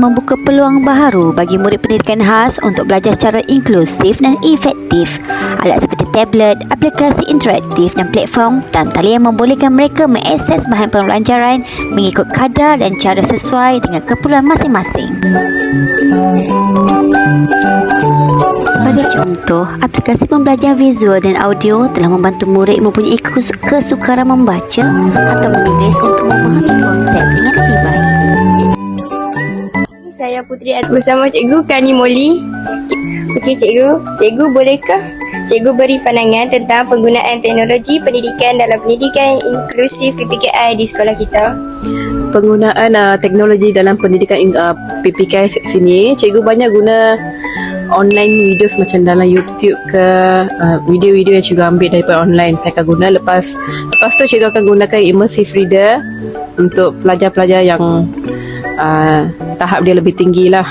membuka peluang baharu bagi murid pendidikan khas untuk belajar secara inklusif dan efektif. Alat seperti tablet, aplikasi interaktif dan platform dan talian membolehkan mereka mengakses bahan pembelajaran mengikut kadar dan cara sesuai dengan keperluan masing-masing. Sebagai contoh, aplikasi pembelajaran visual dan audio telah membantu murid mempunyai kesukaran membaca atau menulis untuk memahami konsep dengan lebih baik. Saya Putri bersama Cikgu Kani Moli. Okey Cikgu bolehkah Cikgu beri pandangan tentang penggunaan teknologi pendidikan dalam pendidikan inklusif PPKI di sekolah kita? Penggunaan teknologi dalam pendidikan PPKI sini, cikgu banyak guna online videos macam dalam YouTube ke video-video yang cikgu ambil daripada online saya akan guna. Lepas tu cikgu akan gunakan immersive reader untuk pelajar-pelajar yang tahap dia lebih tinggi lah.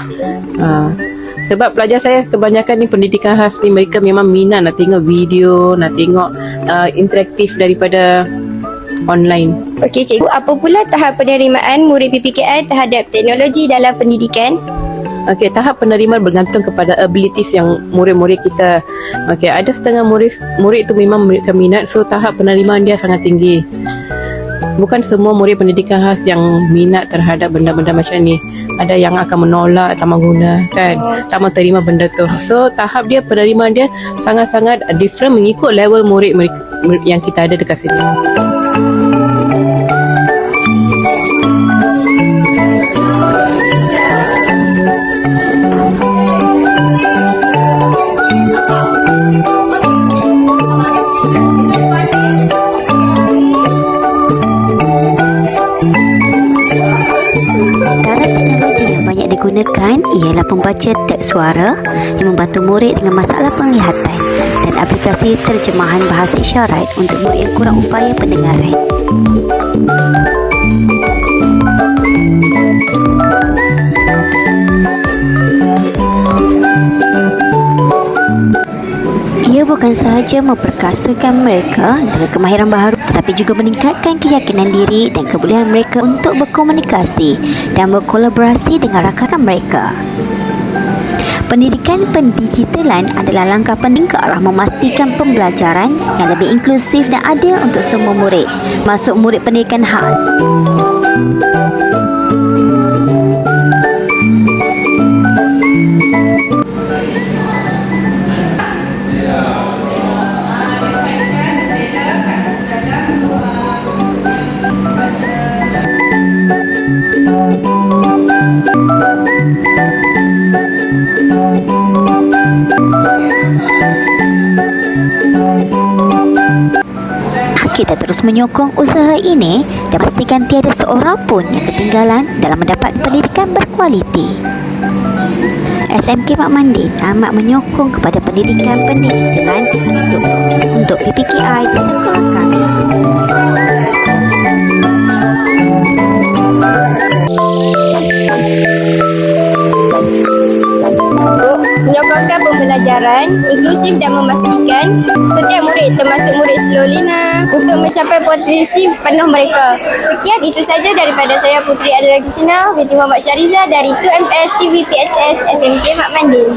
Sebab pelajar saya kebanyakan ni pendidikan khas ni mereka memang minat nak tengok video, nak tengok interaktif daripada online. Okey Cikgu, apa pula tahap penerimaan murid PPKI terhadap teknologi dalam pendidikan? Okey, tahap penerimaan bergantung kepada abilities yang murid-murid kita. Okey, ada setengah murid tu memang minat, so tahap penerimaan dia sangat tinggi. Bukan semua murid pendidikan khas yang minat terhadap benda-benda macam ni. Ada yang akan menolak, tak mahu guna kan, tak mahu terima benda tu. So tahap dia, penerimaan dia sangat-sangat different mengikut level murid yang kita ada dekat sini. Digunakan ialah pembaca teks suara yang membantu murid dengan masalah penglihatan dan aplikasi terjemahan bahasa isyarat untuk murid yang kurang upaya pendengaran. Ia bukan sahaja memperkasakan mereka dengan kemahiran baharu tetapi juga meningkatkan keyakinan diri dan kebolehan mereka untuk berkomunikasi dan berkolaborasi dengan rakan mereka. Pendidikan pendigitalan adalah langkah penting ke arah memastikan pembelajaran yang lebih inklusif dan adil untuk semua murid, masuk murid pendidikan khas. Kita terus menyokong usaha ini dan pastikan tiada seorang pun yang ketinggalan dalam mendapat pendidikan berkualiti. SMK Mak Mandin amat menyokong kepada pendidikan pendigitalan untuk PPKI di sekolah kami. Menyokongkan pembelajaran inklusif dan memastikan setiap murid termasuk murid Selolina untuk mencapai potensi penuh mereka. Sekian itu saja daripada saya Putri Adela Kisina binti Muhammad Syariza dari 2MS TV PSS SMK Mak Mandin.